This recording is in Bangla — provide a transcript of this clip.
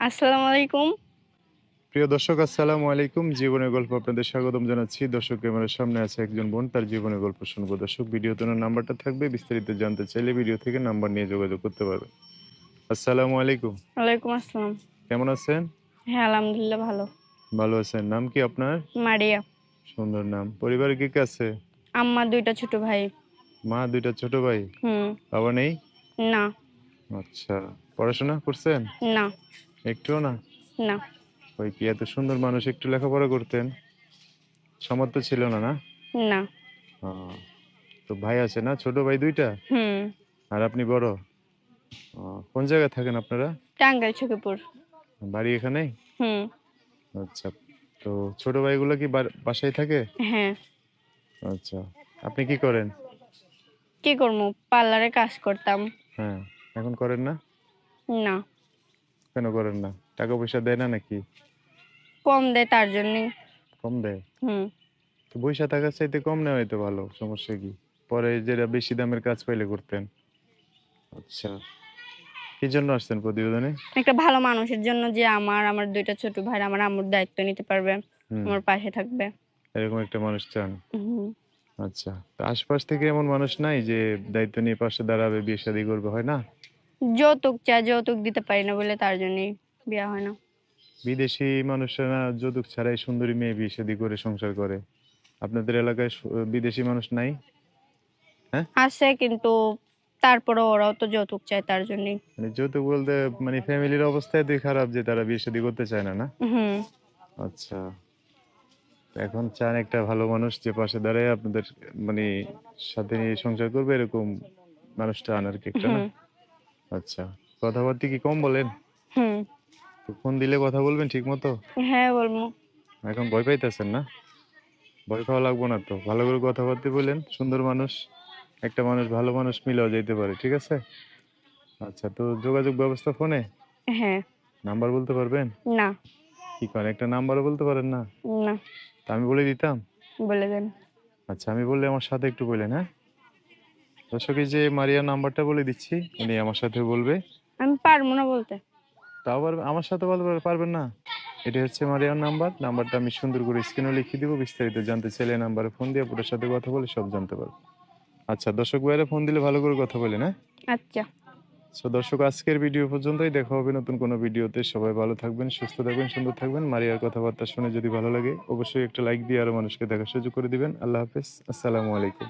আসসালামু আলাইকুম। প্রিয় দর্শক, আসসালামু আলাইকুম। জীবনের গল্প আপনাদের স্বাগতম জানাচ্ছি। দর্শক, ক্যামেরার সামনে আছে একজন বোন, তার জীবনের গল্প শুনবো। দর্শক, ভিডিওতে ওনার নাম্বারটা থাকবে, বিস্তারিত জানতে চাইলে ভিডিও থেকে নাম্বার নিয়ে যোগাযোগ করতে পারবেন। আসসালামু আলাইকুম। ওয়ালাইকুম আসসালাম। কেমন আছেন? হ্যাঁ, আলহামদুলিল্লাহ ভালো। ভালো আছেন? নাম কি আপনার? মারিয়া। সুন্দর নাম। পরিবারে কে কে আছে? আম্মা ২ টা ছোট ভাই। মা, দুইটা ছোট ভাই। হুম। বাবা নেই? না, আচ্ছা। পড়াশোনা করছেন? না, একটুও না? না, ওই কি এত সুন্দর মানুষ, একটু লেখাপড়া করতেন? সামর্থ্য ছিল না, না? না। আহ, তো ভাই আছে না? ছোট ভাই দুইটা? হুম। আর আপনি বড়? কোন জায়গায় থাকেন আপনারা? টাঙ্গাইল সখীপুর। বাড়ি এখানেই? হুম। আচ্ছা। তো ছোট ভাইগুলো কি বাসায় থাকে? হ্যাঁ। আচ্ছা। আপনি কি করেন? কি করবো? পার্লারে কাজ করতাম। হ্যাঁ। এখন করেন না? না, কেন করেন না? টাকা পয়সা দেয় না নাকি? কম দেয় তার জন্যই। কম দেয়? হুম। তো পয়সা থাকার চাইতে কম নেওয়াই তো ভালো, সমস্যা কি? পরে যেটা বেশি দামের কাজ পাইলে করতেন। আচ্ছা। কি জন্য আসছেন প্রতিবেদনে? একটা ভালো মানুষের জন্য, যে আমার ২ টা ছোট ভাই আমার আম্মুর দায়িত্ব নিতে পারবে, হুম। আমার পাশে থাকবে। এরকম একটা মানুষ চান? হুম। আচ্ছা। তো আশপাশ থেকে এমন মানুষ নাই যে দায়িত্ব নিয়ে পাশে দাঁড়াবে, বিয়ে শাদী করবে, হয় না? যৌতুক চায়, যৌতুক দিতে পারি না বলে তার জন্যই বিয়ে হয় না। বিদেশি মানুষেরা যৌতুক ছাড়াই সুন্দরী মেয়ে বিয়ে শাদী করে সংসার করে। আপনাদের এলাকায় বিদেশি মানুষ নাই? হ্যাঁ? আছে, কিন্তু তারপরেও ওরাও তো যৌতুক চায় তার জন্যই। মানে যৌতুক বলতে মানে ফ্যামিলির অবস্থা এতই খারাপ যে তারা বিয়ে শাদী করতে চায় না, না? হুম। আচ্ছা। এখন চান একটা ভালো মানুষ যে পাশে দাঁড়ায় আপনাদের মানে সাথে নিয়ে সংসার করবে, এরকম মানুষটা আনার কি একটা, না? হুম। আচ্ছা। কথাবার্তা কি কম বলেন? হুম। তো ফোন দিলে কথা বলবেন ঠিক মতো? হ্যাঁ, বলবো। এখন ভয় পাইতেছেন না? ভয় পাওয়া লাগবো না তো, ভালো করে কথাবার্তা বললেন। সুন্দর মানুষ, একটা মানুষ, ভালো মানুষ মিলেও যেতে পারে, ঠিক আছে? আচ্ছা। তো যোগাযোগ ব্যবস্থা ফোনে? হ্যাঁ। নাম্বার বলতে পারবেন? না, কি করেন, একটা নাম্বারও বলতে পারেন না? না, তা আমি বলে দিতাম। বলে দেন। আচ্ছা, আমি বললে আমার সাথে একটু বললেন, হ্যাঁ? দর্শক, এই যে মারিয়ার নাম্বারটা বলে দিচ্ছি, উনি আমার সাথে বলবে। আমি পারবো না বলতে। তাও আবার আমার সাথে বলতে পারবেন না? এটা হচ্ছে মারিয়ার নাম্বার। নাম্বারটা আমি সুন্দর করে স্ক্রিনে লিখে দিব। বিস্তারিত জানতে চাইলে নাম্বারে ফোন দিয়ে পুরোর সাথে কথা বলে সব জানতে পারবো। আচ্ছা, দর্শক ভাইরা ফোন দিলে ভালো করে কথা বলেন, হ্যাঁ? আচ্ছা। সো দর্শক, আজকের ভিডিও পর্যন্তই। দেখা হবে নতুন কোনো ভিডিওতে। সবাই ভালো থাকবেন, সুস্থ থাকবেন, সুন্দর থাকবেন। মারিয়ার কথাবার্তা শুনে যদি ভালো লাগে, অবশ্যই একটা লাইক দিয়ে আরো মানুষকে দেখার সুযোগ করে দিবেন। আল্লাহ হাফেজ। আসসালামু আলাইকুম।